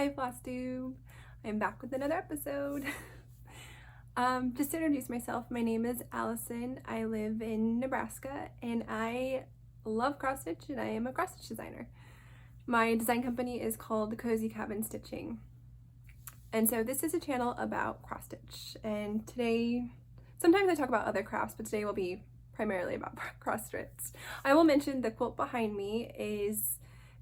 Hi Flosstube! I'm back with another episode. Just to introduce myself, my name is Allison. I live in Nebraska and I love cross stitch and I am a cross stitch designer. My design company is called Cozy Cabin Stitching. And so this is a channel about cross stitch, and today, sometimes I talk about other crafts, but today will be primarily about cross stitch. I will mention the quilt behind me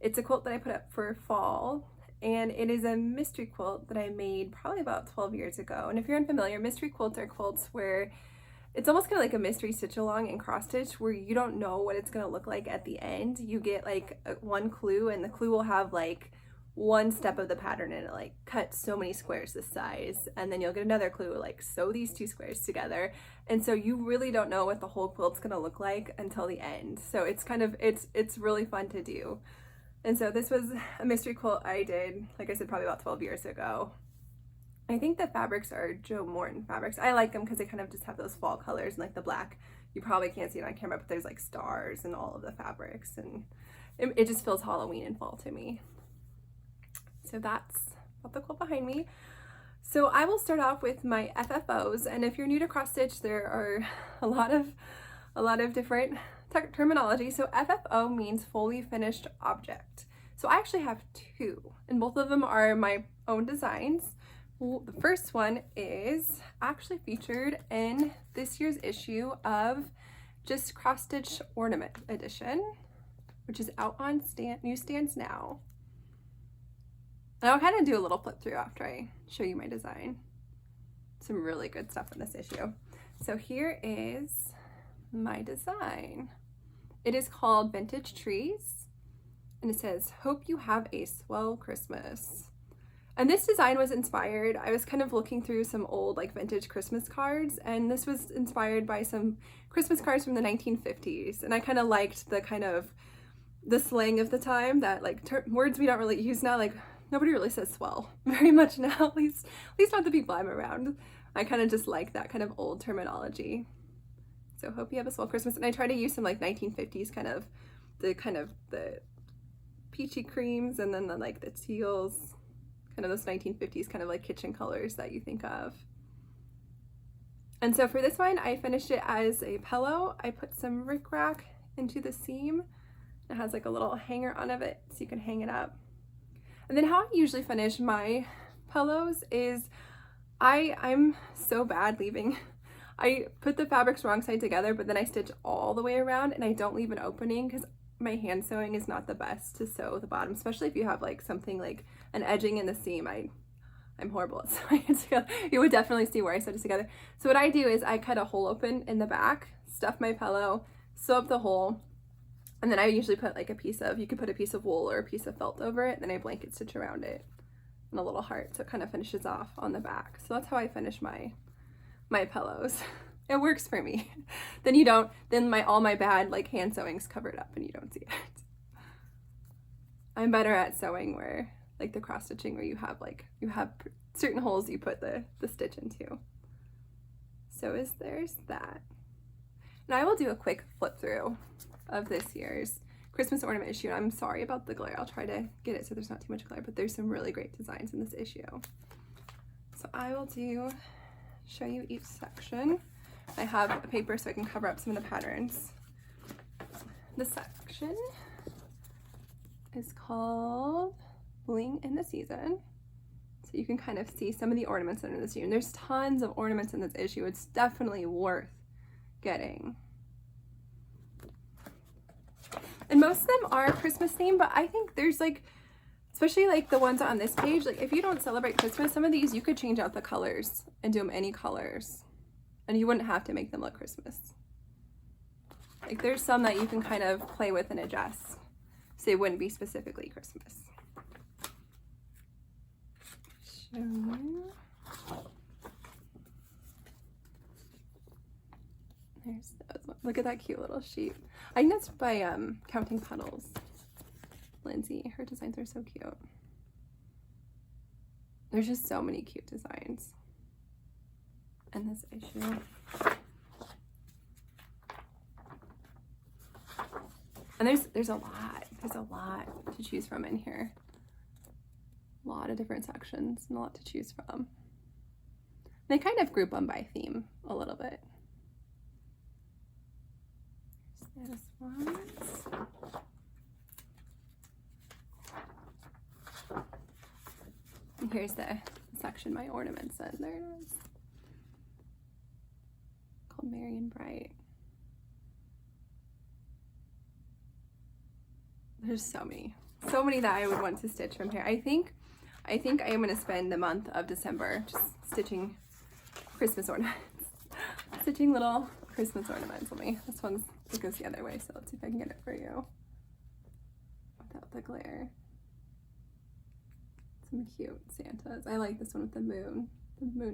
it's a quilt that I put up for fall, and it is a mystery quilt that I made probably about 12 years ago. And if you're unfamiliar, mystery quilts are quilts where it's almost kind of like a mystery stitch along in cross stitch where you don't know what it's going to look like at the end. You get like one clue, and the clue will have like one step of the pattern and it like cuts so many squares this size, and then you'll get another clue like sew these two squares together, and so you really don't know what the whole quilt's gonna look like until the end. So it's kind of it's really fun to do. And so this was a mystery quilt I did, like I said, probably about 12 years ago. I think the fabrics are Joe Morton fabrics. I like them because they kind of just have those fall colors, and like the black, you probably can't see it on camera, but there's like stars in all of the fabrics, and it just feels Halloween and fall to me. So that's about the quilt behind me. So I will start off with my FFOs, and if you're new to cross stitch, there are a lot of different terminology. So FFO means fully finished object. So I actually have two, and both of them are my own designs. The first one is actually featured in this year's issue of Just Cross Stitch Ornament Edition, which is out on newsstands now. And I'll kind of do a little flip through after I show you my design. Some really good stuff in this issue. So here is my design. It is called Vintage Trees, and it says, "Hope you have a swell Christmas." And this design was inspired, I was kind of looking through some old like vintage Christmas cards, and this was inspired by some Christmas cards from the 1950s. And I kind of liked the slang of the time, that like words we don't really use now, like nobody really says swell very much now, at least not the people I'm around. I kind of just like that kind of old terminology. So hope you have a swell Christmas. And I try to use some like 1950s kind of the peachy creams, and then the teals, kind of those 1950s kind of like kitchen colors that you think of. And so for this one, I finished it as a pillow. I put some rickrack into the seam. It has like a little hanger on of it so you can hang it up. And then how I usually finish my pillows is I'm so bad leaving. I put the fabrics wrong side together, but then I stitch all the way around and I don't leave an opening because my hand sewing is not the best to sew the bottom, especially if you have like something like an edging in the seam. I'm horrible at sewing it together. You would definitely see where I sewed it together. So what I do is I cut a hole open in the back, stuff my pillow, sew up the hole, and then I usually put like you could put a piece of wool or a piece of felt over it, and then I blanket stitch around it and a little heart, so it kind of finishes off on the back. So that's how I finish my pillows. It works for me. Then all my bad like hand sewing's covered up and you don't see it. I'm better at sewing where like the cross stitching where you have certain holes you put the stitch into. So there's that. And I will do a quick flip through of this year's Christmas ornament issue. I'm sorry about the glare. I'll try to get it so there's not too much glare, but there's some really great designs in this issue. So I will show you each section. I have a paper so I can cover up some of the patterns. This section is called Bling in the Season. So you can kind of see some of the ornaments in this issue. And there's tons of ornaments in this issue. It's definitely worth getting. And most of them are Christmas themed, but I think there's like, especially like the ones on this page, like if you don't celebrate Christmas, some of these you could change out the colors and do them any colors, and you wouldn't have to make them look Christmas. Like there's some that you can kind of play with and adjust, so they wouldn't be specifically Christmas. Show you. There's those ones. Look at that cute little sheep. I think that's by Counting Puddles. Lindsay, her designs are so cute. There's just so many cute designs in this issue. And there's a lot to choose from in here. lot of different sections and a lot to choose from. They kind of group them by theme a little bit. There's this one. And here's the section my ornaments in. There it is. Called Merry and Bright. There's so many that I would want to stitch from here. I think I am going to spend the month of December just stitching Christmas ornaments. Stitching little Christmas ornaments. This one's, it goes the other way, so let's see if I can get it for you without the glare. Some cute Santas. I like this one with the moon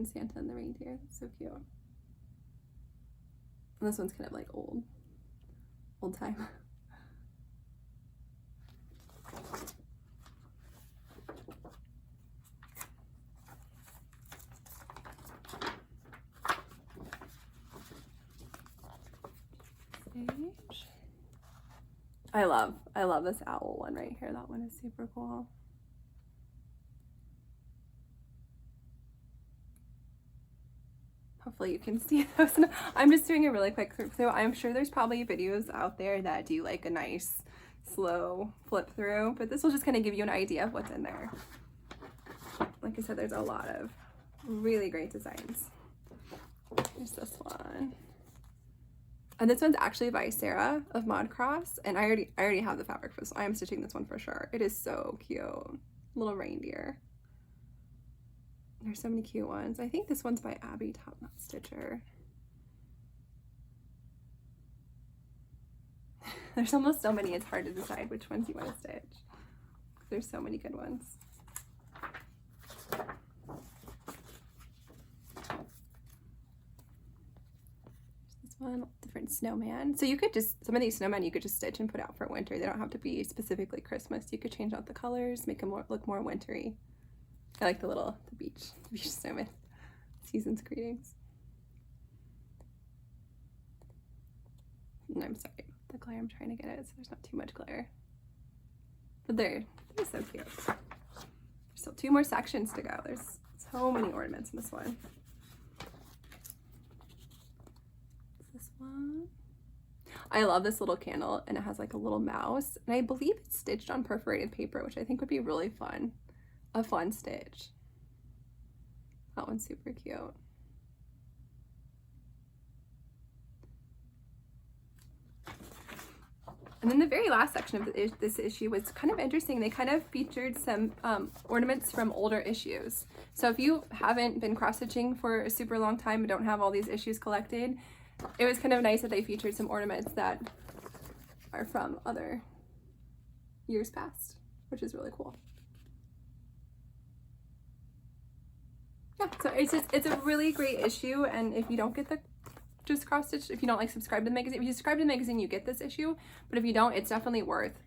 Santa and the reindeer. That's so cute. And this one's kind of like old time. I love this owl one right here. That one is super cool. Hopefully you can see those. I'm just doing a really quick through. I'm sure there's probably videos out there that do like a nice slow flip through, but this will just kind of give you an idea of what's in there. Like I said, there's a lot of really great designs. There's this one. And this one's actually by Sarah of Mod Cross, and I already have the fabric for this. I am stitching this one for sure. It is so cute. Little reindeer. There's so many cute ones. I think this one's by Abby Top Knot Stitcher. There's almost so many, it's hard to decide which ones you want to stitch. There's so many good ones. This one, different snowman. So you could just, some of these snowmen you could just stitch and put out for winter. They don't have to be specifically Christmas. You could change out the colors, make them look more wintry. I like the beach snowman. Season's greetings. And I'm sorry, the glare, I'm trying to get it so there's not too much glare. But they're so cute. There's still 2 more sections to go. There's so many ornaments in this one. This one. I love this little candle, and it has like a little mouse, and I believe it's stitched on perforated paper, which I think would be really fun. A fun stitch. That one's super cute. And then the very last section of this issue was kind of interesting. They kind of featured some ornaments from older issues. So if you haven't been cross-stitching for a super long time and don't have all these issues collected, it was kind of nice that they featured some ornaments that are from other years past, which is really cool. Yeah, so it's a really great issue, and if you don't get the just cross stitch, if you don't like subscribe to the magazine, if you subscribe to the magazine you get this issue, but if you don't, it's definitely worth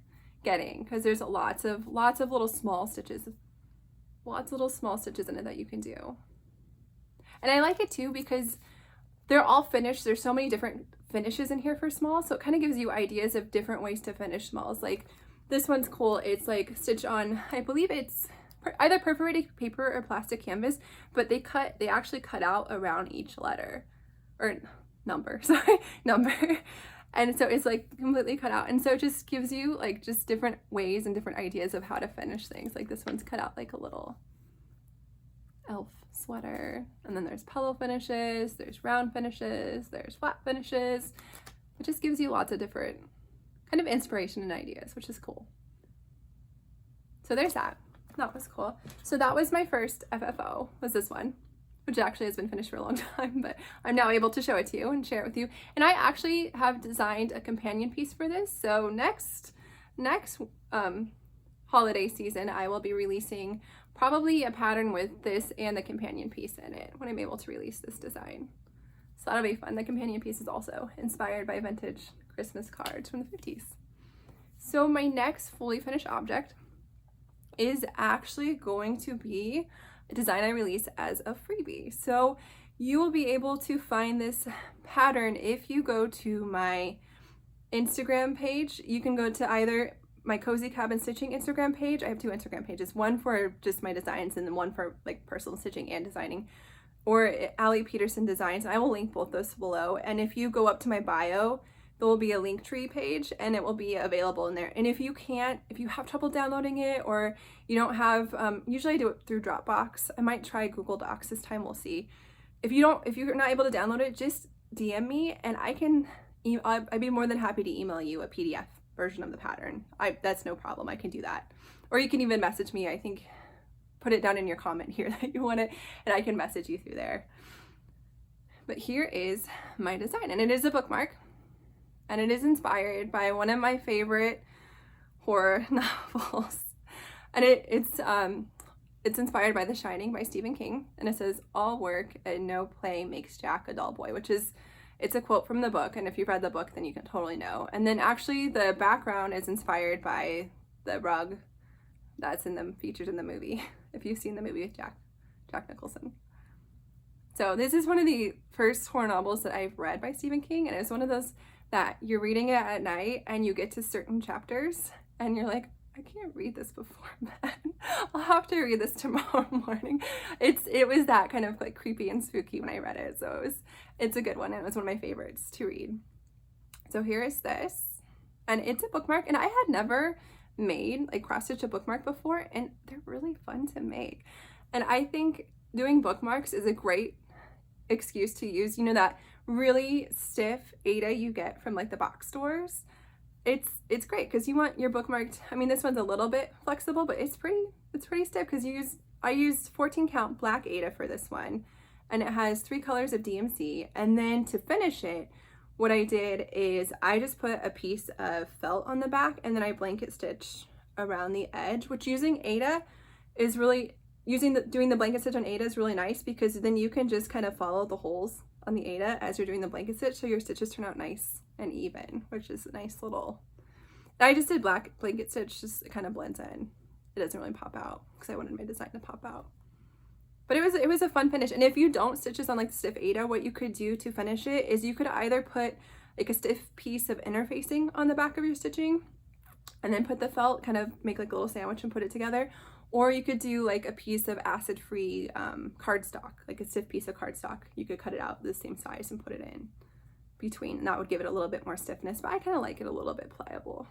getting because there's lots of little small stitches, in it that you can do. And I like it too because they're all finished. There's so many different finishes in here for small, so it kind of gives you ideas of different ways to finish smalls. Like this one's cool. It's like stitch on, I believe it's either perforated paper or plastic canvas, but they actually cut out around each letter or number, and so it's like completely cut out, and so it just gives you like just different ways and different ideas of how to finish things. Like this one's cut out like a little elf sweater, and then there's pillow finishes, there's round finishes, there's flat finishes. It just gives you lots of different kind of inspiration and ideas, which is cool. So there's that. That was cool. So that was my first FFO, was this one, which actually has been finished for a long time, but I'm now able to show it to you and share it with you. And I actually have designed a companion piece for this. So next holiday season, I will be releasing probably a pattern with this and the companion piece in it when I'm able to release this design. So that'll be fun. The companion piece is also inspired by vintage Christmas cards from the 50s. So my next fully finished object is actually going to be a design I release as a freebie. So you will be able to find this pattern if you go to my Instagram page. You can go to either my Cozy Cabin Stitching Instagram page. I have 2 Instagram pages, one for just my designs and then one for like personal stitching and designing, or Allie Peterson Designs. I will link both those below. And if you go up to my bio, there will be a Linktree page and it will be available in there. And if you have trouble downloading it, or you don't have, usually I do it through Dropbox. I might try Google Docs this time, we'll see. If you're not able to download it, just DM me and I'd be more than happy to email you a PDF version of the pattern. That's no problem, I can do that. Or you can even message me, I think, put it down in your comment here that you want it, and I can message you through there. But here is my design, and it is a bookmark. And it is inspired by one of my favorite horror novels. And it's inspired by The Shining by Stephen King. And it says, "All work and no play makes Jack a dull boy," which is, it's a quote from the book. And if you've read the book, then you can totally know. And then actually the background is inspired by the rug that's featured in the movie, if you've seen the movie with Jack Nicholson. So this is one of the first horror novels that I've read by Stephen King. And it's one of those that you're reading it at night and you get to certain chapters and you're like, I can't read this before bed. I'll have to read this tomorrow morning. It was that kind of like creepy and spooky when I read it. So it's a good one, and it was one of my favorites to read. So here is this, and it's a bookmark, and I had never made like cross stitch a bookmark before, and they're really fun to make. And I think doing bookmarks is a great excuse to use, you know, that really stiff Aida you get from like the box stores. It's great because you want your bookmarked, I mean, this one's a little bit flexible, but it's pretty stiff because I used 14 count black Aida for this one, and it has 3 colors of DMC. And then to finish it, what I did is I just put a piece of felt on the back, and then I blanket stitch around the edge, which using Aida is really, doing the blanket stitch on Aida is really nice, because then you can just kind of follow the holes on the Aida as you're doing the blanket stitch, so your stitches turn out nice and even, which is a nice little, I just did black blanket stitch, just it kind of blends in. It doesn't really pop out because I wanted my design to pop out. But it was a fun finish. And if you don't stitch this on like the stiff Aida, what you could do to finish it is you could either put like a stiff piece of interfacing on the back of your stitching and then put the felt, kind of make like a little sandwich and put it together. Or you could do like a piece of acid-free cardstock, like a stiff piece of cardstock. You could cut it out the same size and put it in between, and that would give it a little bit more stiffness, but I kind of like it a little bit pliable.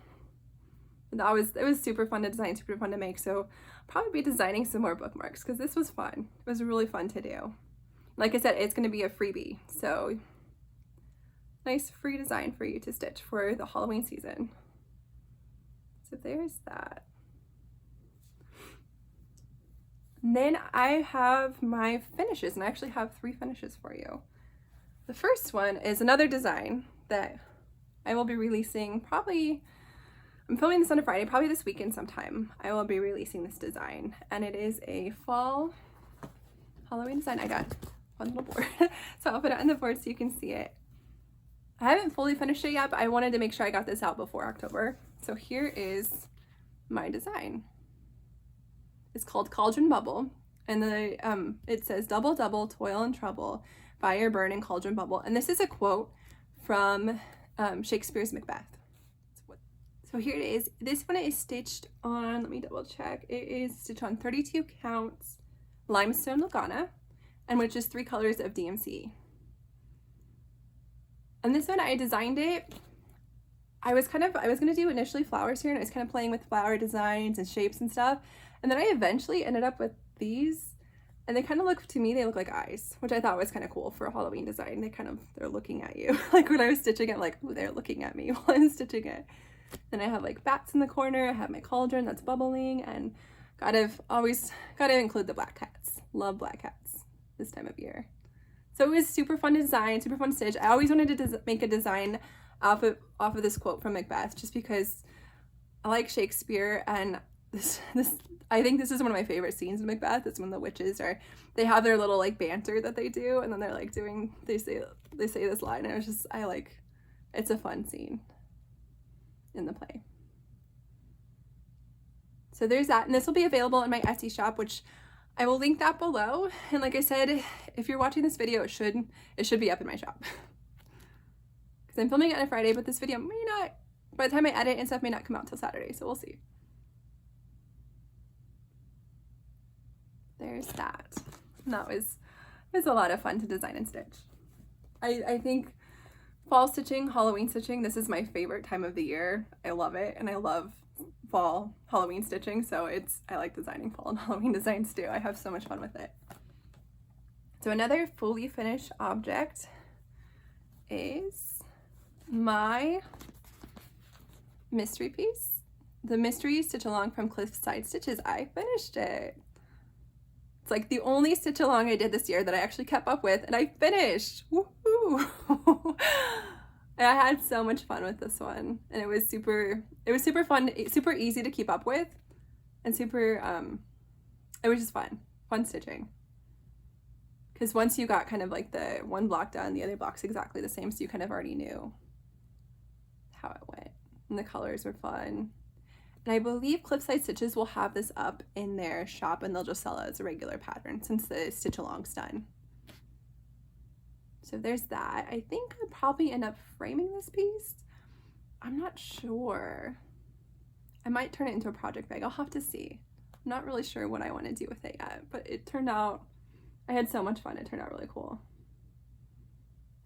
And it was super fun to design, super fun to make, so I'll probably be designing some more bookmarks because this was fun. It was really fun to do. Like I said, it's going to be a freebie, so nice free design for you to stitch for the Halloween season. So there's that. And then I have my finishes, and I actually have 3 finishes for you. The first one is another design that I will be releasing probably, I'm filming this on a Friday, probably this weekend sometime. I will be releasing this design, and it is a fall Halloween design. I got one little board, so I'll put it on the board so you can see it. I haven't fully finished it yet, but I wanted to make sure I got this out before October. So here is my design. It's called Cauldron Bubble, and it says, "Double, double, toil and trouble, fire, burn, and cauldron bubble." And this is a quote from Shakespeare's Macbeth. So here it is. This one is stitched on, let me double check, it is stitched on 32 counts limestone Lugana, and which is 3 colors of DMC. And this one, I designed it, I was going to do initially flowers here, and I was kind of playing with flower designs and shapes and stuff. And then I eventually ended up with these, and they kind of look, to me, they look like eyes, which I thought was kind of cool for a Halloween design. They're looking at you. Like when I was stitching it, like, ooh, they're looking at me while I'm stitching it. Then I have like bats in the corner. I have my cauldron that's bubbling, and always gotta include the black cats. Love black cats this time of year. So it was super fun to design, super fun to stitch. I always wanted to make a design off of this quote from Macbeth, just because I like Shakespeare, and this I think this is one of my favorite scenes in Macbeth. It's when the witches they have their little like banter that they do, and then they're like they say this line, and it's a fun scene in the play. So there's that, and this will be available in my Etsy shop, which I will link that below. And like I said, if you're watching this video, it should be up in my shop. I'm filming it on a Friday, but this video may not by the time I edit and stuff, may not come out till Saturday, so we'll see. There's that. And that was a lot of fun to design and stitch. I think fall stitching, Halloween stitching, this is my favorite time of the year. I love it, and I love fall Halloween stitching, so I like designing fall and Halloween designs too. I have so much fun with it. So another fully finished object is my mystery piece, the mystery stitch along from Cliffside Stitches. I finished it. It's like the only stitch along I did this year that I actually kept up with, and I finished. Woohoo! I had so much fun with this one, and it was super fun, super easy to keep up with, and it was just fun stitching. Because once you got kind of like the one block done, the other block's exactly the same, so you kind of already knew how it went. And the colors were fun. And I believe Cliffside Stitches will have this up in their shop, and they'll just sell it as a regular pattern since the stitch along's done. So there's that. I think I'll probably end up framing this piece. I'm not sure. I might turn it into a project bag. I'll have to see. I'm not really sure what I want to do with it yet, but it turned out, I had so much fun. It turned out really cool.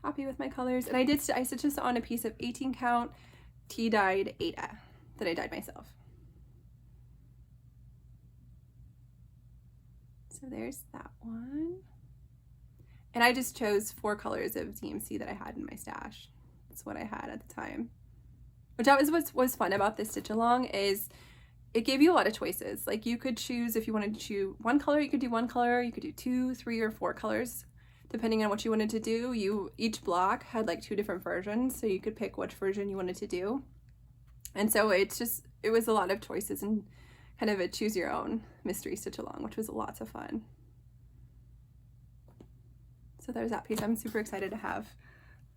Happy with my colors. And I stitched this on a piece of 18 count tea dyed Ada that I dyed myself. So there's that one. And I just chose 4 colors of DMC that I had in my stash. That's what I had at the time. Which was fun about this stitch along is it gave you a lot of choices. Like you could choose if you wanted to choose one color, you could do one color, you could do 2, 3, or 4 colors, depending on what you wanted to do. Each block had like 2 different versions, so you could pick which version you wanted to do. And so it was a lot of choices and kind of a choose your own mystery stitch along, which was lots of fun. So there's that piece. I'm super excited to have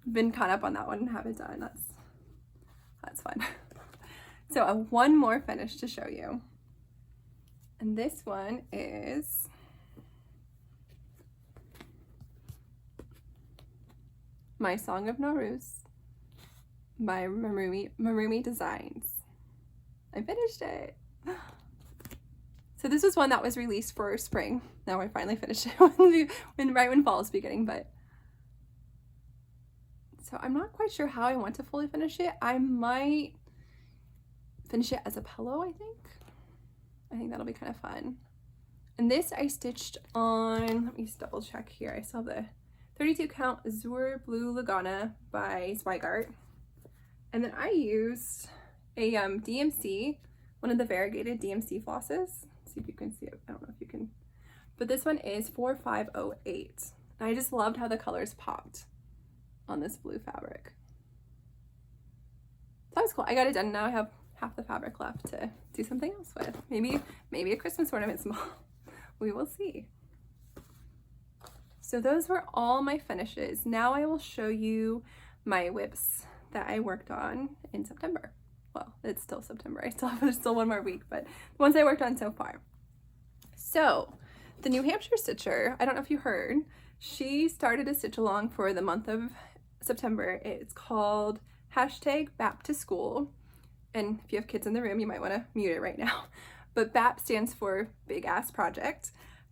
been caught up on that one and have it done. That's fun. So I have one more finish to show you. And this one is My Song of Nowruz by Marroomy Designs. I finished it. So this was one that was released for spring. Now I finally finished it right when fall is beginning, but so I'm not quite sure how I want to fully finish it. I might finish it as a pillow, I think. I think that'll be kind of fun. And this I stitched on, let me just double check here. I still have the 32 count Azure Blue Lagana by Zweigart. And then I used a DMC, one of the variegated DMC flosses. See if you can see it. I don't know if you can, but this one is 4508. And I just loved how the colors popped on this blue fabric. That was cool. I got it done. Now I have half the fabric left to do something else with. Maybe a Christmas ornament small. We will see. So those were all my finishes. Now I will show you my whips that I worked on in September. Well, it's still September. There's still one more week, but the ones I worked on so far. So the New Hampshire stitcher, I don't know if you heard, she started a stitch along for the month of September. It's called #BapToSchool. And if you have kids in the room, you might want to mute it right now. But BAP stands for Big Ass Project.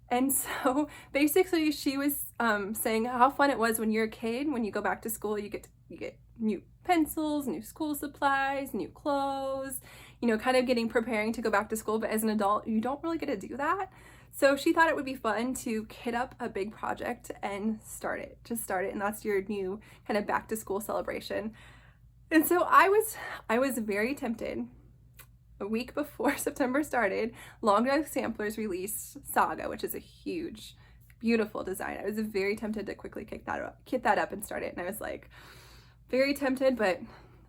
And so basically she was saying how fun it was when you're a kid, when you go back to school, you get new pencils, new school supplies, new clothes, you know, kind of preparing to go back to school. But as an adult, you don't really get to do that. So she thought it would be fun to kit up a big project and start it. And that's your new kind of back to school celebration. And so I was very tempted. A week before September started, Long Dog Samplers released Saga, which is a huge, beautiful design. I was very tempted to quickly kit that up and start it. And I was like, very tempted, but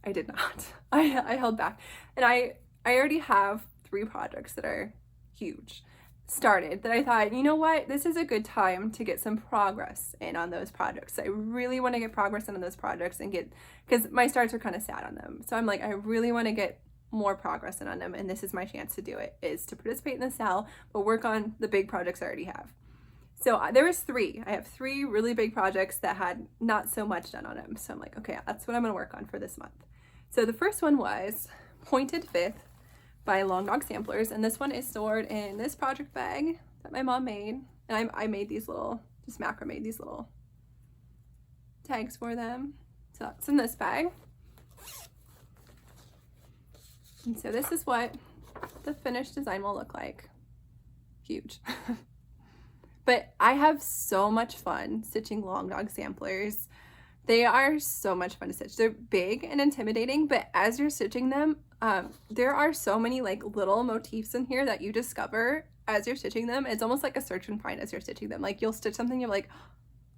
I did not. I held back. And I already have 3 projects that are huge started that I thought, you know what, this is a good time to get some progress in on those projects. I really want to get progress in on those projects and because my starts are kind of sad on them. So I'm like, I really want to get more progress in on them, and this is my chance to do it, is to participate in the sale, but work on the big projects I already have. So there was 3. I have 3 really big projects that had not so much done on them. So I'm like, okay, that's what I'm going to work on for this month. So the first one was Pointed Fifth by Long Dog Samplers, and this one is stored in this project bag that my mom made, and I made these little, just macrame these little tags for them. So that's in this bag. And so this is what the finished design will look like. Huge. But I have so much fun stitching Long Dog Samplers. They are so much fun to stitch. They're big and intimidating, but as you're stitching them, there are so many like little motifs in here that you discover as you're stitching them. It's almost like a search and find as you're stitching them. Like you'll stitch something, you're like,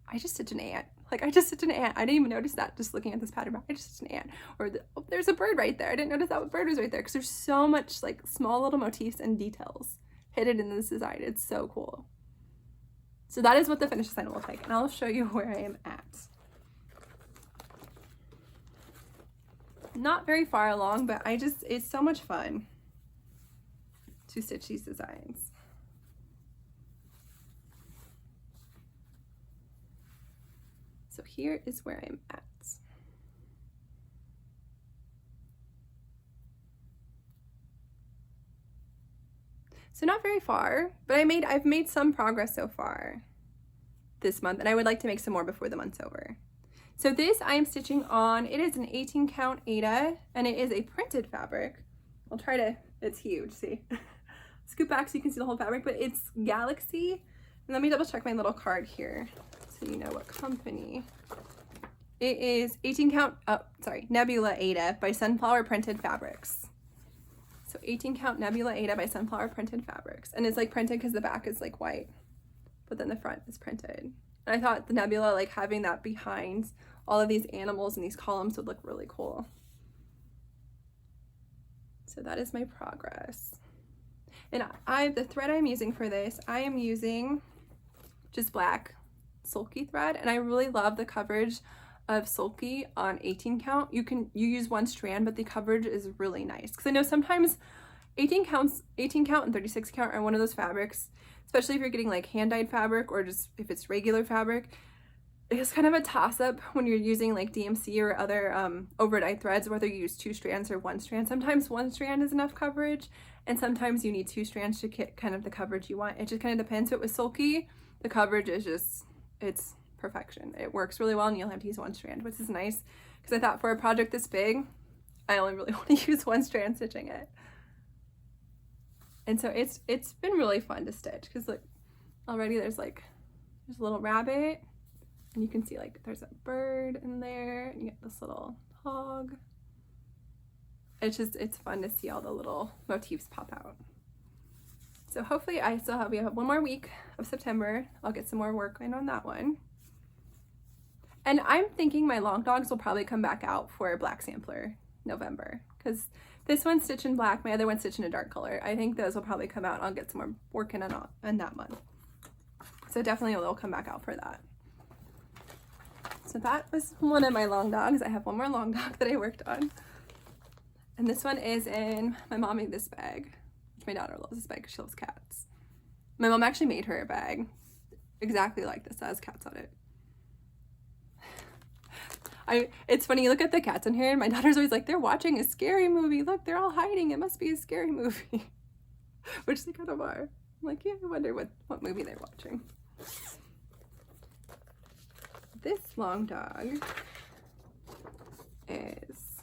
I just stitched an ant. Like I just stitched an ant. I didn't even notice that just looking at this pattern. I just stitched an ant. Or oh, there's a bird right there. I didn't notice that bird was right there, because there's so much like small little motifs and details hidden in this design. It's so cool. So that is what the finished design will look like, and I'll show you where I am at. Not very far along, but it's so much fun to stitch these designs. So here is where I'm at. So not very far, but I've made some progress so far this month, and I would like to make some more before the month's over. So this I am stitching on, it is an 18 count Aida, and it is a printed fabric. I'll try to, it's huge, see? Scoop back so you can see the whole fabric, but it's Galaxy. And let me double check my little card here so you know what company. It is 18 count, Nebula Aida by Sunflower Printed Fabrics. So 18 count Nebula Aida by Sunflower Printed Fabrics. And it's like printed because the back is like white, but then the front is printed. And I thought the nebula, like having that behind all of these animals and these columns would look really cool. So that is my progress. And the thread I'm using for this, I am using just black sulky thread, and I really love the coverage of sulky on 18 count. You use one strand, but the coverage is really nice, because I know sometimes 18 count and 36 count are one of those fabrics, especially if you're getting like hand-dyed fabric or just if it's regular fabric, it's kind of a toss-up when you're using like DMC or other overdyed threads, whether you use 2 strands or 1 strand. Sometimes 1 strand is enough coverage, and sometimes you need 2 strands to get kind of the coverage you want. It just kind of depends. But with sulky, the coverage is just, it's perfection. It works really well, and you'll have to use 1 strand, which is nice, because I thought for a project this big, I only really want to use 1 strand stitching it. And so it's been really fun to stitch, because look, already there's a little rabbit, and you can see like there's a bird in there, and you get this little hog. It's fun to see all the little motifs pop out. So hopefully we have 1 more week of September. I'll get some more work in on that one. And I'm thinking my long dogs will probably come back out for Black Sampler November, because this one's stitched in black, my other one's stitched in a dark color. I think those will probably come out. I'll get some more work in that month. So definitely they'll come back out for that. So that was one of my long dogs. I have 1 more long dog that I worked on. And this one is in, my mom made this bag, which my daughter loves this bag because she loves cats. My mom actually made her a bag exactly like this that has cats on it. It's funny, you look at the cats in here, and my daughter's always like, they're watching a scary movie. Look, they're all hiding. It must be a scary movie. Which they kind of are. I'm like, yeah, I wonder what movie they're watching. This long dog is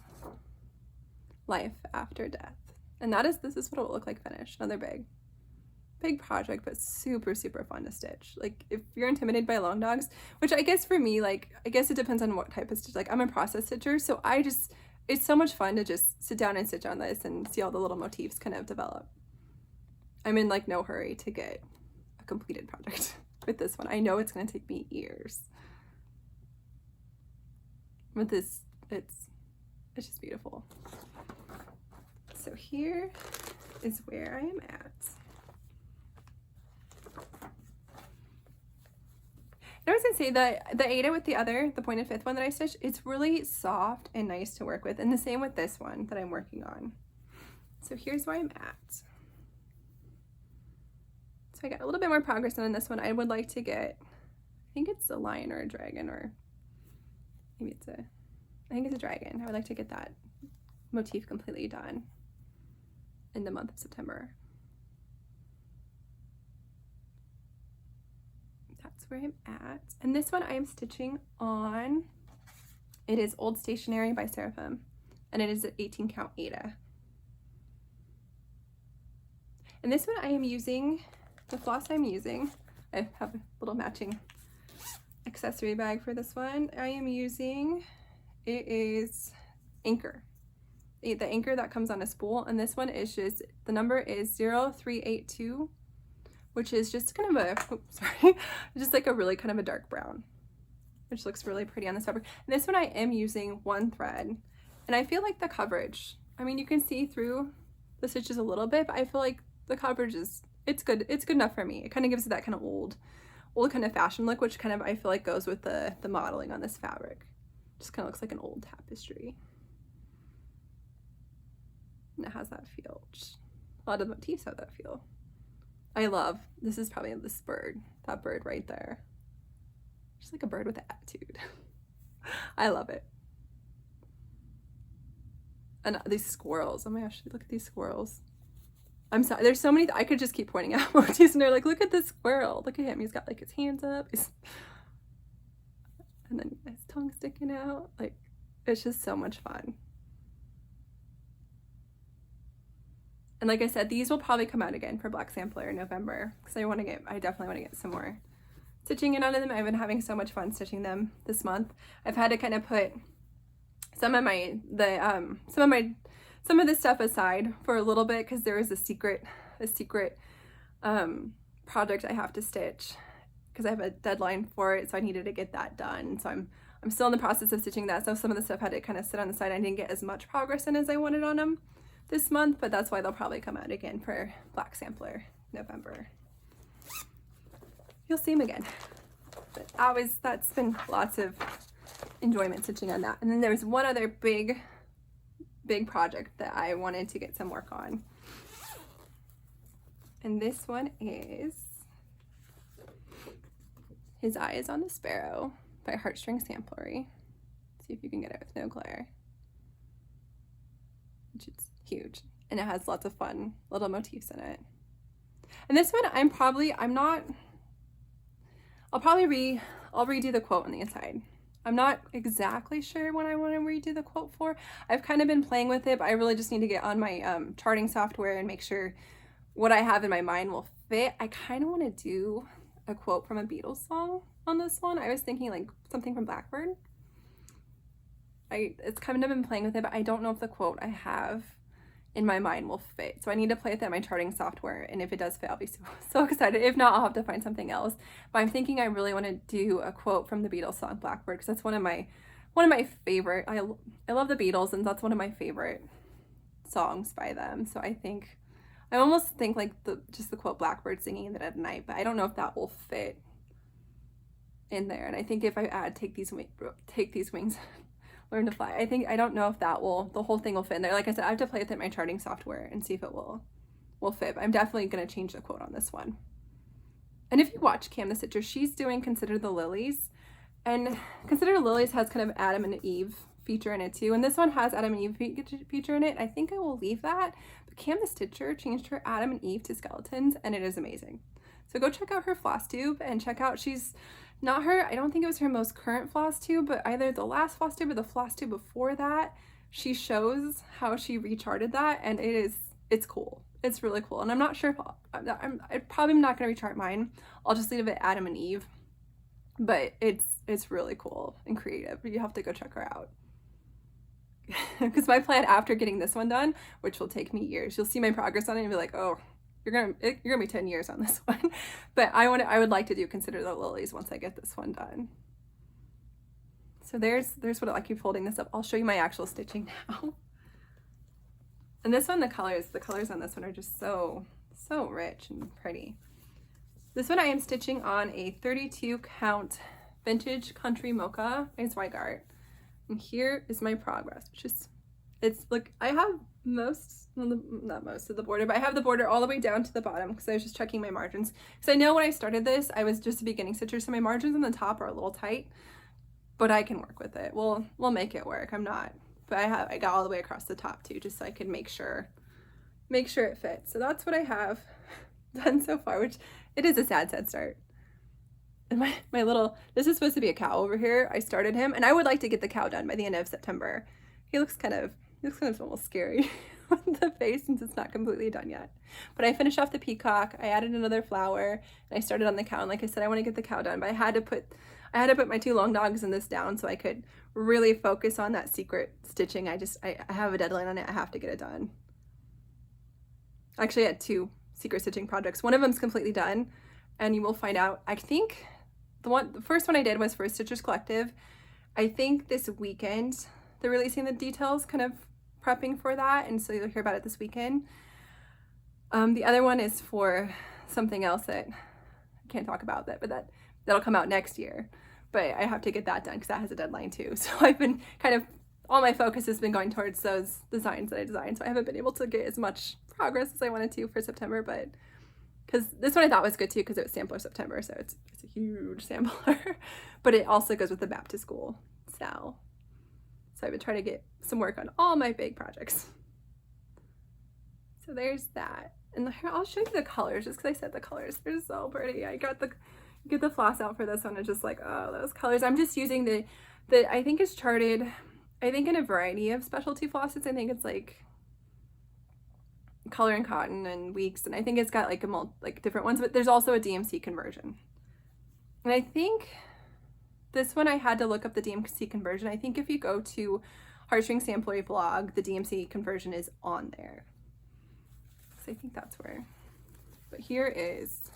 Life After Death. And this is what it will look like finished. Another big project, but super, super fun to stitch. Like if you're intimidated by long dogs, which I guess for me, like, I guess it depends on what type of stitch. Like I'm a process stitcher, so it's so much fun to just sit down and stitch on this and see all the little motifs kind of develop. I'm in like no hurry to get a completed project with this one. I know it's going to take me years. But this, it's just beautiful. So here is where I am at. I was gonna say that the Aida with the pointed fifth one that I stitched, it's really soft and nice to work with, and the same with this one that I'm working on. So here's where I'm at. So I got a little bit more progress done on this one. I would like to get, I think it's a lion or a dragon, or maybe I think it's a dragon. I would like to get that motif completely done in the month of September. That's where I'm at. And this one I am stitching on, it is Old Stationery by Seraphim, and it is an 18 count Aida. And this one I am using, the floss I'm using, I have a little matching accessory bag for this one. I am using, it is Anchor. The anchor that comes on a spool, and this one is just, the number is 0382, which is just kind of a, oops, sorry, just like a really kind of a dark brown, which looks really pretty on this fabric. And this one I am using one thread, and I feel like the coverage, I mean, you can see through the stitches a little bit, but I feel like the coverage is, it's good enough for me. It kind of gives it that kind of old kind of fashion look, which kind of I feel like goes with the modeling on this fabric. Just kind of looks like an old tapestry. And it has that feel. A lot of the motifs have that feel. I love, this is probably this bird, that bird right there. Just like a bird with attitude. I love it. And these squirrels, oh my gosh, look at these squirrels. I'm sorry, there's so many, I could just keep pointing out motifs, and they're like, look at this squirrel, look at him, he's got like his hands up, and then his tongue sticking out, like, it's just so much fun. And like I said, these will probably come out again for Black Sampler in November, because I definitely want to get some more stitching in on them. I've been having so much fun stitching them this month. I've had to kind of put some of this stuff aside for a little bit, because there is a secret project I have to stitch, because I have a deadline for it, so I needed to get that done. So I'm still in the process of stitching that. So some of the stuff had to kind of sit on the side. I didn't get as much progress in as I wanted on them this month, but that's why they'll probably come out again for Black Sampler November. You'll see them again. But that's been lots of enjoyment stitching on that. And then there's one other big project that I wanted to get some work on. And this one is His Eye is on the Sparrow by Heartstring Samplery. See if you can get it with no glare. Which is huge. And it has lots of fun little motifs in it. And this one I'll redo the quote on the inside. I'm not exactly sure what I want to redo the quote for. I've kind of been playing with it, but I really just need to get on my charting software and make sure what I have in my mind will fit. I kind of want to do a quote from a Beatles song on this one. I was thinking like something from Blackbird. It's kind of been playing with it, but I don't know if the quote I have in my mind will fit. So I need to play with it in my charting software, and if it does fit, I'll be so excited. If not, I'll have to find something else. But I'm thinking I really want to do a quote from the Beatles song Blackbird, because that's one of my favorite. I love the Beatles, and that's one of my favorite songs by them. So I almost think like just the quote Blackbird singing it at night, but I don't know if that will fit in there. And I think if I add take these wings learn to fly, I don't know if the whole thing will fit in there. Like I said, I have to play with it in my charting software and see if it will fit. But I'm definitely going to change the quote on this one. And if you watch Cam the Stitcher, she's doing Consider the Lilies, and Consider the Lilies has kind of Adam and Eve feature in it too, and this one has Adam and Eve feature in it. I think I will leave that, but Cam the Stitcher changed her Adam and Eve to skeletons, and it is amazing. So go check out her Flosstube, and check out, I don't think it was her most current Flosstube, but either the last Flosstube or the Flosstube before that, she shows how she recharted that, and it's cool. It's really cool. And I'm not sure if I'm probably not going to rechart mine. I'll just leave it Adam and Eve, but it's really cool and creative. You have to go check her out. Because my plan after getting this one done, which will take me years, you'll see my progress on it and be like, oh, you're gonna be 10 years on this one. But I would like to do Consider the Lilies once I get this one done. So there's what I keep holding this up. I'll show you my actual stitching now. And this one, the colors on this one are just so rich and pretty. This one I am stitching on a 32 count vintage country mocha by Zweigart. And here is my progress, which is, it's like, I have not most of the border, but I have the border all the way down to the bottom because I was just checking my margins. Because I know when I started this, I was just a beginning stitcher, so my margins on the top are a little tight, but I can work with it. We'll make it work. I'm not but I got all the way across the top too, just so I could make sure it fits. So that's what I have done so far, which it is a sad start. And my little, this is supposed to be a cow over here. I started him, and I would like to get the cow done by the end of September. He looks kind of almost scary with the face since it's not completely done yet. But I finished off the peacock. I added another flower, and I started on the cow. And like I said, I want to get the cow done, but I had to put my 2 long dogs in this down so I could really focus on that secret stitching. I have a deadline on it. I have to get it done. Actually, I had 2 secret stitching projects. One of them's completely done, and you will find out. I think the first one I did was for Stitchers Collective. I think this weekend they're releasing the details, kind of prepping for that, and so you'll hear about it this weekend. The other one is for something else that I can't talk about, but that'll come out next year. But I have to get that done because that has a deadline too. So I've been all my focus has been going towards those designs that I designed. So I haven't been able to get as much progress as I wanted to for September, but because this one I thought was good too because it was Sampler September, so it's a huge sampler. But it also goes with the back to school sal. So I've been trying to get some work on all my big projects. So there's that. And here, I'll show you the colors just because I said the colors. They're so pretty. I got the floss out for this one and just like, oh, those colors. I'm just using the I think it's charted, I think in a variety of specialty flosses. I think it's like Color and Cotton and Weeks, and I think it's got like different ones, but there's also a DMC conversion. And I think this one I had to look up the DMC conversion. I think if you go to Heartstring Samplery blog, the DMC conversion is on there. So I think that's where. But here is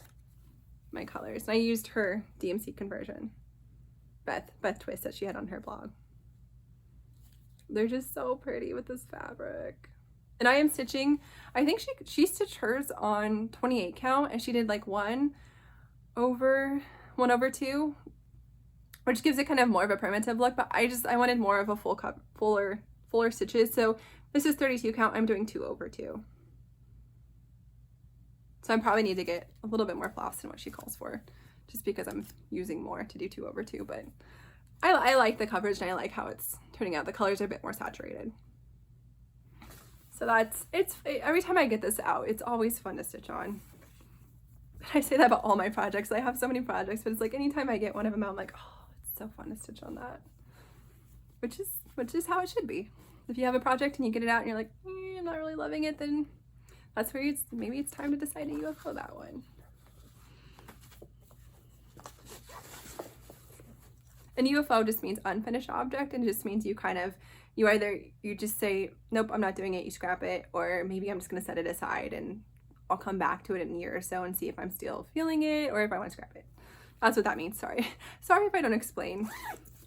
my colors. And I used her DMC conversion, Beth Twist, that she had on her blog. They're just so pretty with this fabric. And I am stitching, I think she stitched hers on 28 count, and she did like 1/2, which gives it kind of more of a primitive look, but I wanted more of a fuller stitches. So this is 32 count, I'm doing 2/2. So I probably need to get a little bit more floss than what she calls for, just because I'm using more to do 2/2, but I like the coverage and I like how it's turning out. The colors are a bit more saturated. So every time I get this out, it's always fun to stitch on. I say that about all my projects. I have so many projects, but it's like anytime I get one of them out, I'm like, oh, it's so fun to stitch on that. Which is how it should be. If you have a project and you get it out and you're like, I'm not really loving it, then that's where maybe it's time to decide to UFO that one. And UFO just means unfinished object, and just means you just say, nope, I'm not doing it, you scrap it, or maybe I'm just going to set it aside and I'll come back to it in a year or so and see if I'm still feeling it or if I want to scrap it. That's what that means. Sorry if I don't explain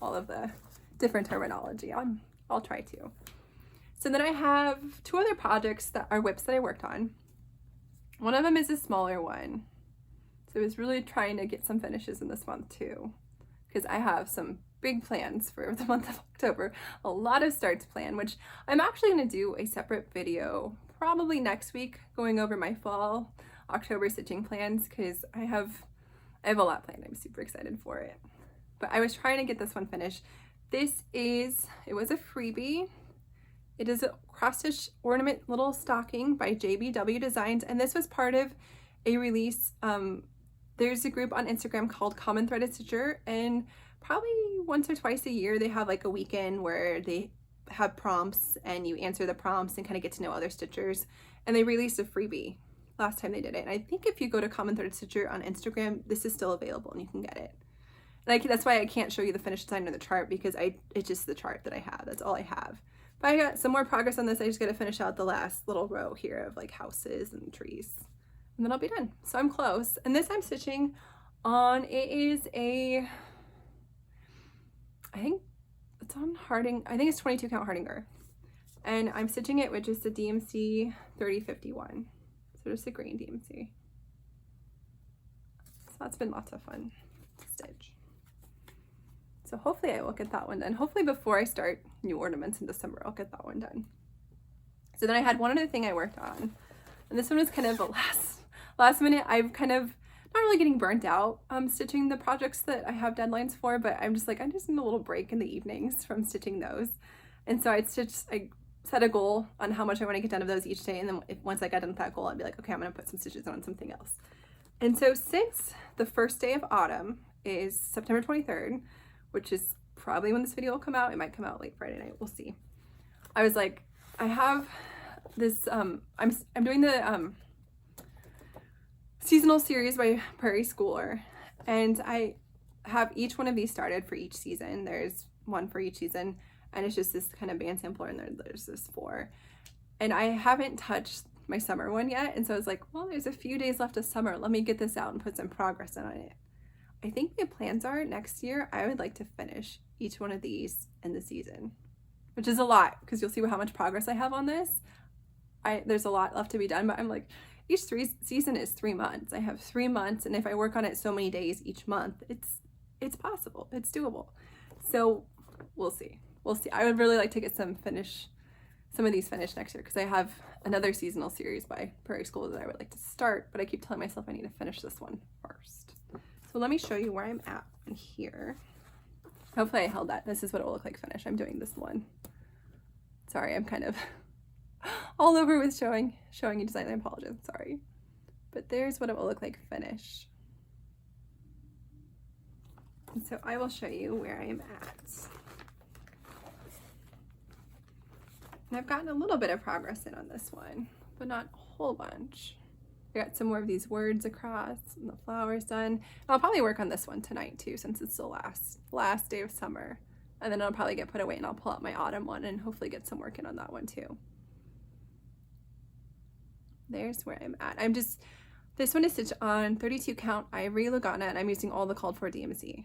all of the different terminology. I'll try to. So then I have 2 other projects that are whips that I worked on. One of them is a smaller one. So I was really trying to get some finishes in this month too, because I have some big plans for the month of October. A lot of starts planned, which I'm actually going to do a separate video probably next week going over my fall October stitching plans, because I have a lot planned. I'm super excited for it. But I was trying to get this one finished. It was a freebie. It is a cross stitch ornament little stocking by JBW Designs, and this was part of a release. There's a group on Instagram called Common Threaded Stitcher, and probably once or twice a year they have like a weekend where they have prompts and you answer the prompts and kind of get to know other stitchers, and they released a freebie last time they did it. And I think if you go to Common Threaded Stitcher on Instagram, this is still available and you can get it. And that's why I can't show you the finished design or the chart, because it's just the chart that I have. That's all I have. But I got some more progress on this. I just got to finish out the last little row here of like houses and trees, and then I'll be done. So I'm close. And this I'm stitching on, it is I think it's on Harding, I think it's 22 count Hardinger. And I'm stitching it with just a DMC 3051. So just a green DMC. So that's been lots of fun to stitch. So hopefully I will get that one done. Hopefully before I start new ornaments in December, I'll get that one done. So then I had one other thing I worked on, and this one was kind of a last minute. I've kind of not really getting burnt out stitching the projects that I have deadlines for, but I'm just like, I just need a little break in the evenings from stitching those. And so I set a goal on how much I want to get done of those each day, and then once I got done with that goal, I'd be like, okay, I'm going to put some stitches on something else. And so since the first day of autumn is September 23rd, which is probably when this video will come out, it might come out late Friday night, we'll see. I was like, I have this, I'm doing the seasonal series by Prairie Schooler, and I have each one of these started for each season. There's one for each season, and it's just this kind of band sampler, and there's this 4. And I haven't touched my summer one yet, and so I was like, well, there's a few days left of summer. Let me get this out and put some progress on it. I think my plans are next year, I would like to finish each one of these in the season, which is a lot because you'll see how much progress I have on this. There's a lot left to be done, but I'm like, each season is 3 months. I have 3 months, and if I work on it so many days each month, it's possible. It's doable. So we'll see. We'll see. I would really like to get some of these finished next year because I have another seasonal series by Prairie School that I would like to start, but I keep telling myself I need to finish this one first. So let me show you where I'm at in here. Hopefully I held that. This is what it will look like finished. I'm doing this one. Sorry, I'm kind of all over with showing you design. I apologize. Sorry. But there's what it will look like finished. And so I will show you where I am at. And I've gotten a little bit of progress in on this one, but not a whole bunch. I got some more of these words across and the flowers done. And I'll probably work on this one tonight too, since it's the last day of summer. And then it'll probably get put away, and I'll pull out my autumn one and hopefully get some work in on that one too. There's where I'm at. This one is stitched on 32 count ivory Lugana, and I'm using all the called for DMC.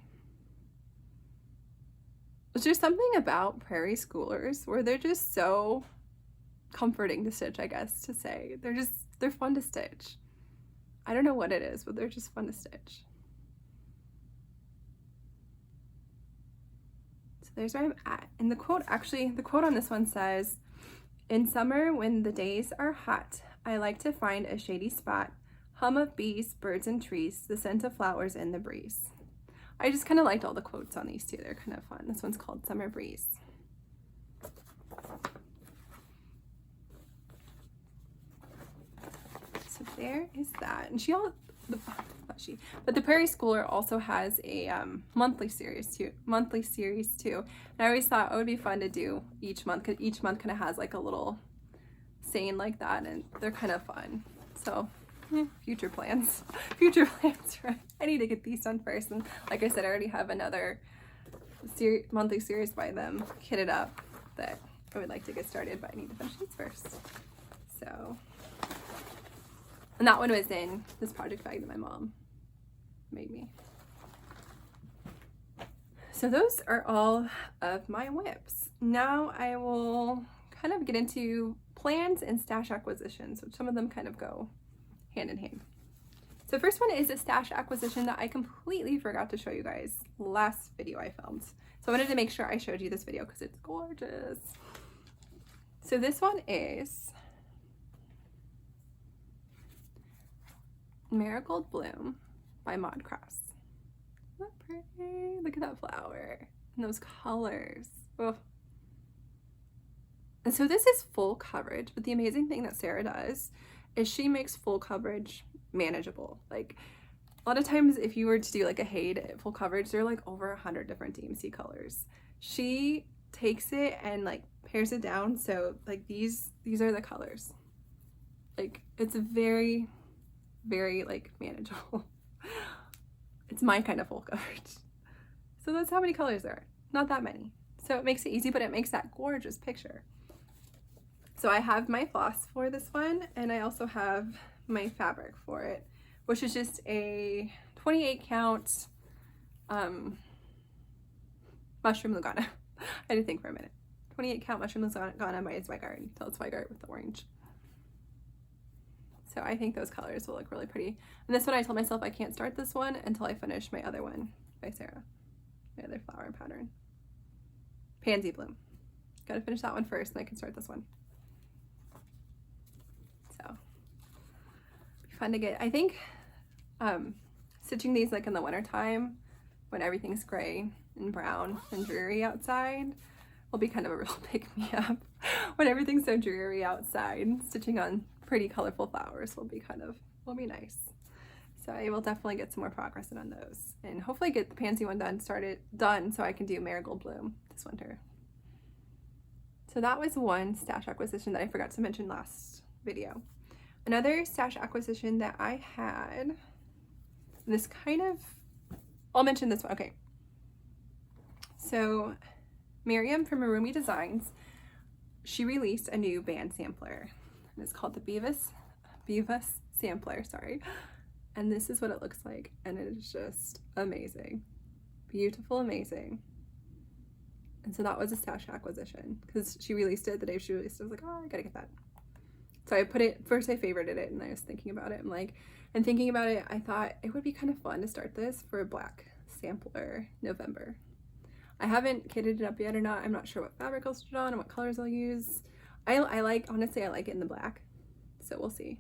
There's something about Prairie Schoolers where they're just so comforting to stitch, I guess to say. They're fun to stitch. I don't know what it is, but they're just fun to stitch. So there's where I'm at. And the quote on this one says, "In summer when the days are hot, I like to find a shady spot, hum of bees, birds and trees, the scent of flowers in the breeze." I just kind of liked all the quotes on these two. They're kind of fun. This one's called Summer Breeze. So there is that. And but the Prairie Schooler also has a monthly series too. And I always thought it would be fun to do each month, because each month kind of has like a little saying like that, and they're kind of fun. So future plans, right? I need to get these done first, and like I said, I already have another monthly series by them kitted up that I would like to get started, but I need to finish these first. So, and that one was in this project bag that my mom made me. So those are all of my whips. Now I will kind of get into plans and stash acquisitions, which some of them kind of go hand in hand. So first one is a stash acquisition that I completely forgot to show you guys last video I filmed. So I wanted to make sure I showed you this video because it's gorgeous. So this one is Marigold Bloom by Mod Cross. Isn't that pretty? Look at that flower and those colors. Oh. And so this is full coverage, but the amazing thing that Sarah does is she makes full coverage manageable. Like a lot of times if you were to do like a Haid full coverage, there are like over 100 different DMC colors. She takes it and like pairs it down, so like these are the colors. Like it's very, very like manageable. It's my kind of full coverage. So that's how many colors there are. Not that many. So it makes it easy, but it makes that gorgeous picture. So I have my floss for this one, and I also have my fabric for it, which is just a 28 count mushroom Lugana. I had to think for a minute. 28 count mushroom Lugana by Zweigart. So it's Zweigart with the orange. So I think those colors will look really pretty. And this one I told myself I can't start this one until I finish my other one by Sarah. My other flower pattern. Pansy Bloom. Gotta finish that one first and I can start this one. So be fun to get. I think stitching these like in the winter time when everything's gray and brown and dreary outside will be kind of a real pick-me-up when everything's so dreary outside. Stitching on pretty colorful flowers will be nice. So I will definitely get some more progress in on those, and hopefully get the pansy one done so I can do marigold bloom this winter. So that was one stash acquisition that I forgot to mention last video. Another stash acquisition that I had, I'll mention this one. Okay. So Miriam from Marroomy Designs, she released a new band sampler, and it's called the Beavis Sampler, sorry. And this is what it looks like, and it is just amazing. Beautiful, amazing. And so that was a stash acquisition because she released it the day she released it. I was like, oh, I gotta get that. So I put it, first I favorited it, and I was thinking about it. I thought it would be kind of fun to start this for a black sampler November. I haven't kitted it up yet or not. I'm not sure what fabric I'll stitch on and what colors I'll use. Honestly, I like it in the black, so we'll see.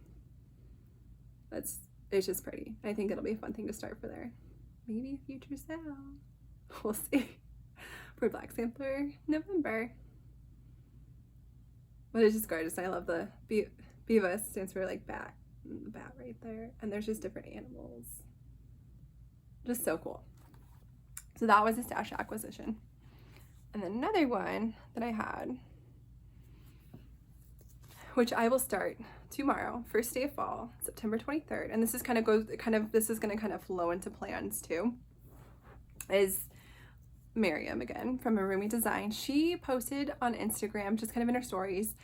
It's just pretty. I think it'll be a fun thing to start for there. Maybe a future sale. We'll see. For Black Sampler November. But it's just gorgeous. I love the Beavis, stands for like bat. The bat right there. And there's just different animals. Just so cool. So that was a stash acquisition. And then another one that I had, which I will start tomorrow, first day of fall, September 23rd. And this is this is going to kind of flow into plans too, is Miriam again from Marroomy Design. She posted on Instagram, just kind of in her stories.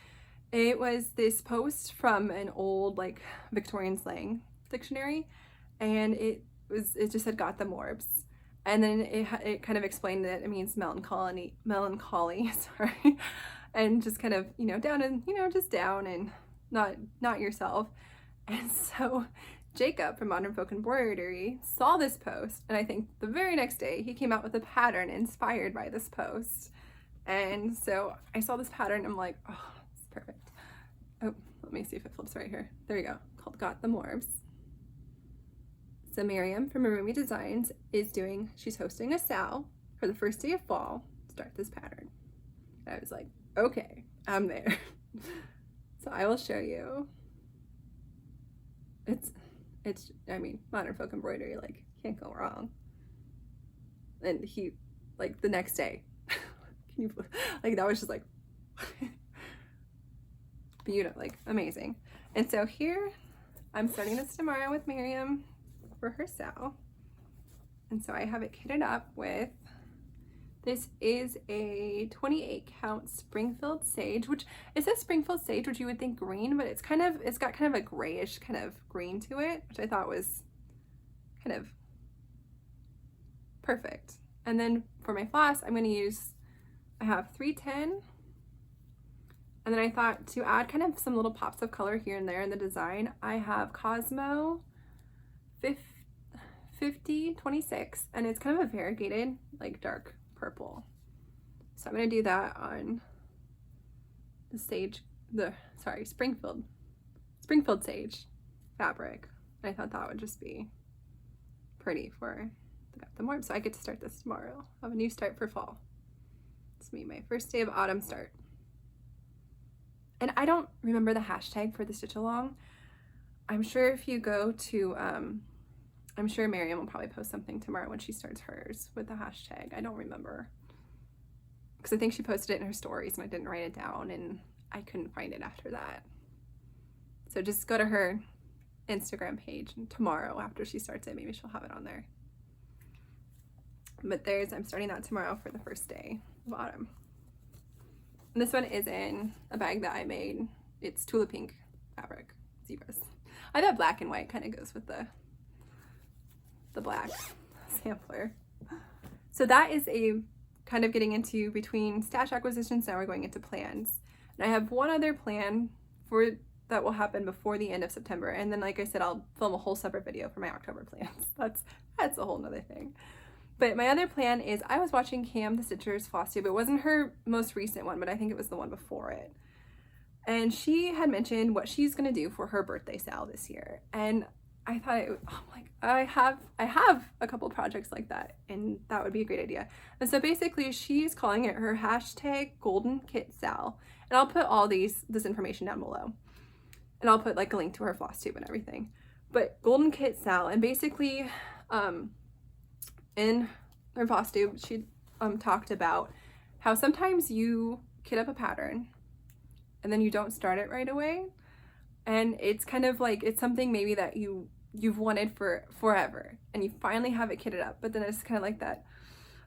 It was this post from an old like Victorian slang dictionary, and it just said "got the morbs," and then it kind of explained that it means melancholy, sorry, and just kind of down and just down and not yourself. And so Jacob from Modern Folk Embroidery saw this post, and I think the very next day he came out with a pattern inspired by this post. And so I saw this pattern, I'm like, oh, it's perfect. Oh, let me see if it flips right here. There you go, called Got the Morbs. So Miriam from Marroomy Designs she's hosting a sale for the first day of fall to start this pattern. And I was like, okay, I'm there. So I will show you. I mean, Modern Folk Embroidery, like, can't go wrong. And he, like, the next day, that was just like, beautiful, like, amazing. And so here, I'm starting this tomorrow with Miriam for her sale. And so I have it kitted up with, this is a 28 count Springfield Sage, which it says Springfield Sage, which you would think green, but it's got kind of a grayish kind of green to it, which I thought was kind of perfect. And then for my floss, I'm going to use, I have 310, and then I thought to add kind of some little pops of color here and there in the design, I have Cosmo 5026, and it's kind of a variegated, like, dark purple. So I'm going to do that on the Springfield Sage fabric. And I thought that would just be pretty for the morb. So I get to start this tomorrow. I have a new start for fall. It's my first day of autumn start. And I don't remember the hashtag for the stitch along. I'm sure if you go to I'm sure Miriam will probably post something tomorrow when she starts hers with the hashtag. I don't remember, because I think she posted it in her stories and I didn't write it down and I couldn't find it after that. So just go to her Instagram page, and tomorrow after she starts it, maybe she'll have it on there. But I'm starting that tomorrow for the first day of autumn. And this one is in a bag that I made. It's Tulip Pink fabric, zebras. I thought black and white kind of goes with the black sampler. So that is a kind of getting into between stash acquisitions. Now we're going into plans. And I have one other plan that will happen before the end of September. And then, like I said, I'll film a whole separate video for my October plans. That's a whole nother thing. But my other plan is, I was watching Cam the Stitcher's Flosstube. It wasn't her most recent one, but I think it was the one before it. And she had mentioned what she's going to do for her birthday sale this year. And I thought I have a couple projects like that, and that would be a great idea. And so basically she's calling it her hashtag Golden Kit Sal. And I'll put all this information down below. And I'll put like a link to her Flosstube and everything. But Golden Kit Sal, and basically in her Flosstube, she talked about how sometimes you kit up a pattern and then you don't start it right away. And it's kind of like, it's something maybe that you've wanted for forever, and you finally have it kitted up, but then it's kind of like that,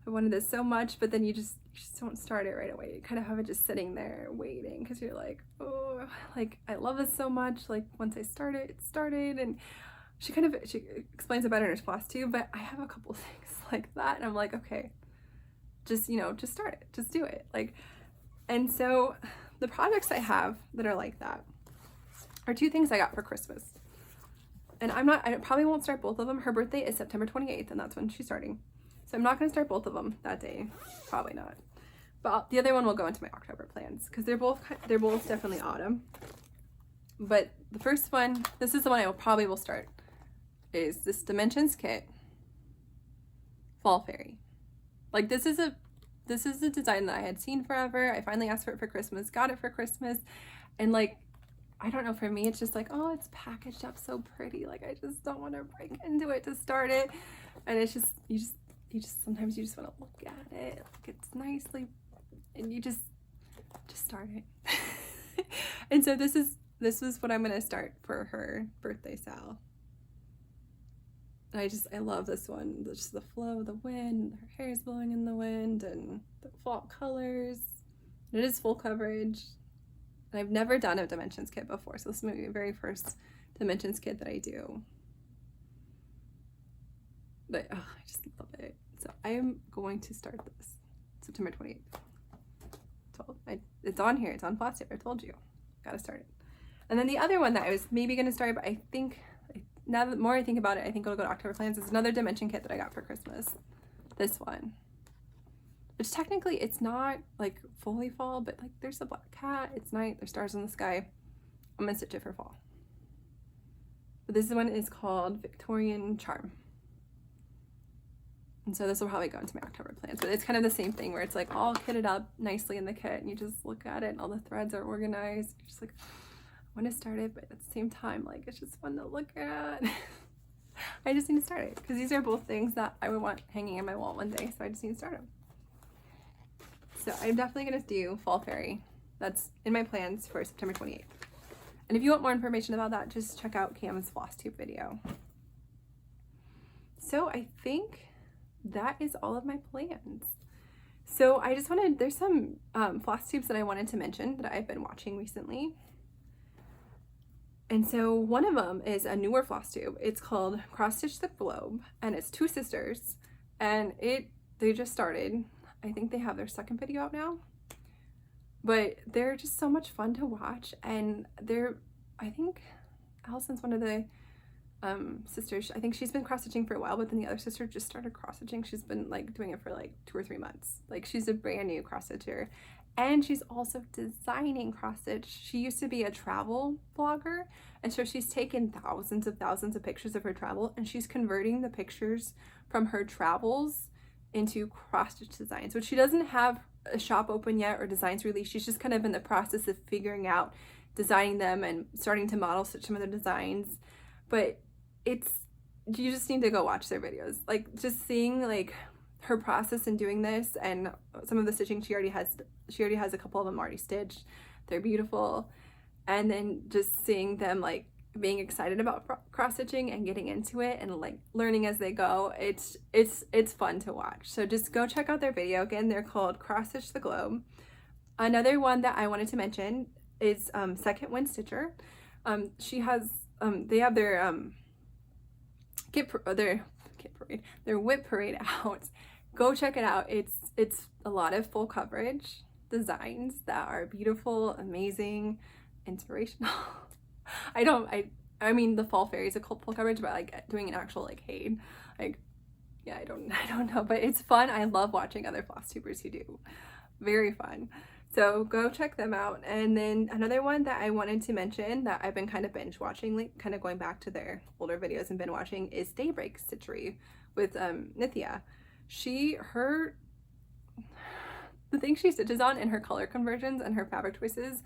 I wanted this so much, but then you just don't start it right away. You kind of have it just sitting there waiting, because you're like, oh, like I love this so much, like once I start it, it started. And she explains it better in her Flosstube, but I have a couple things like that, and I'm like, okay, just just start it, just do it. Like, and so the projects I have that are like that are two things I got for Christmas. And I probably won't start both of them. Her birthday is September 28th, and that's when she's starting. So I'm not going to start both of them that day. Probably not. But the other one will go into my October plans, because they're both definitely autumn. But the first one, this is the one I probably will start, is this Dimensions kit, Fall Fairy. Like, this is a design that I had seen forever. I finally asked for it for Christmas, got it for Christmas, and like, I don't know, for me it's just like, oh, it's packaged up so pretty, like I just don't want to break into it to start it. And it's just, you just sometimes you just want to look at it, like it's nicely, and you just start it. And so this is what I'm gonna start for her birthday Sal. And I love this one. Just the flow of the wind, her hair is blowing in the wind, and the fall colors. It is full coverage. And I've never done a Dimensions kit before, so this is my very first Dimensions kit that I do. But oh, I just love it. So I am going to start this September 28th. It's on here. It's on Flosstube. I told you. Gotta start it. And then the other one that I was maybe going to start, but I think, now that more I think about it, I think it'll go to October plans, is another Dimension kit that I got for Christmas. This one. Which technically it's not like fully fall, but like there's a black cat, it's night, there's stars in the sky. I'm gonna stitch it for fall. But this one is called Victorian Charm. And so this will probably go into my October plans, but it's kind of the same thing where it's like all kitted up nicely in the kit, and you just look at it and all the threads are organized. You're just like, I want to start it, but at the same time, like it's just fun to look at. I just need to start it, because these are both things that I would want hanging on my wall one day, so I just need to start them. So I'm definitely going to do Fall Fairy. That's in my plans for September 28th. And if you want more information about that, just check out Cam's Flosstube video. So I think that is all of my plans. So I just wanted, there's some Flosstubes that I wanted to mention that I've been watching recently. And so one of them is a newer Flosstube. It's called Cross Stitch the Globe, and it's two sisters, and they just started. I think they have their second video out now, but they're just so much fun to watch. And I think Allison's one of the sisters. I think she's been cross stitching for a while, but then the other sister just started cross stitching. She's been like doing it for like 2 or 3 months. Like, she's a brand new cross stitcher, and she's also designing cross stitch. She used to be a travel blogger, and so she's taken thousands of pictures of her travel, and she's converting the pictures from her travels into cross stitch designs, which she doesn't have a shop open yet or designs released. She's just kind of in the process of figuring out designing them and starting to model stitch some of the designs. But you just need to go watch their videos. Like, just seeing like her process in doing this, and some of the stitching she already has a couple of them already stitched. They're beautiful. And then just seeing them like being excited about cross stitching and getting into it and like learning as they go, it's fun to watch. So just go check out their video. Again, they're called Cross Stitch the Globe. Another one that I wanted to mention is Second Wind Stitcher. They have their their whip parade out. Go check it out. It's a lot of full coverage designs that are beautiful, amazing, inspirational. I mean the Fall Fairy is a full coverage, but like doing an actual like Haid, like, yeah, I don't know, but it's fun. I love watching other Flosstubers who do. Very fun. So go check them out. And then another one that I wanted to mention that I've been kind of binge watching, like kind of going back to their older videos and been watching, is Daybreak Stitchery with Nithya. The things she stitches on and her color conversions and her fabric choices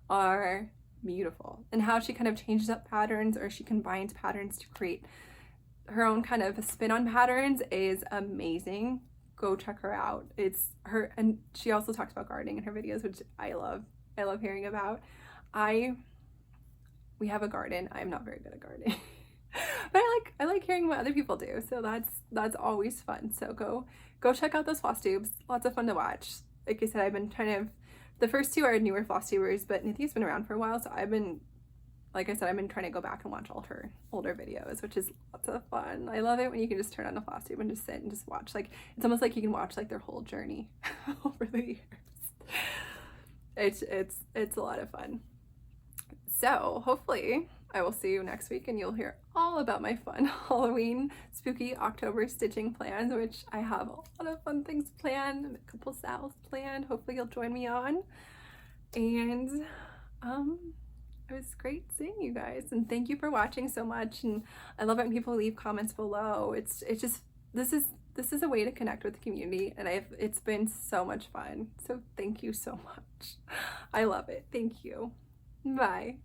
are beautiful. And how she kind of changes up patterns, or she combines patterns to create her own kind of spin on patterns, is amazing. Go check her out. It's her, and she also talks about gardening in her videos, which I love hearing about. We have a garden. I'm not very good at gardening. But I like hearing what other people do, so that's always fun. So go check out those Flosstubes. Lots of fun to watch. Like I said, I've been the first two are newer Flosstubers, but Nithya's been around for a while, so I've been trying to go back and watch all her older videos, which is lots of fun. I love it when you can just turn on a Flosstube and just sit and just watch. Like, it's almost like you can watch like their whole journey over the years. It's a lot of fun. So hopefully I will see you next week and you'll hear all about my fun Halloween spooky October stitching plans, which I have a lot of fun things planned and a couple sales planned. Hopefully you'll join me on. And it was great seeing you guys, and thank you for watching so much. And I love it when people leave comments below. It's just, this is a way to connect with the community, and it's been so much fun. So thank you so much. I love it. Thank you. Bye.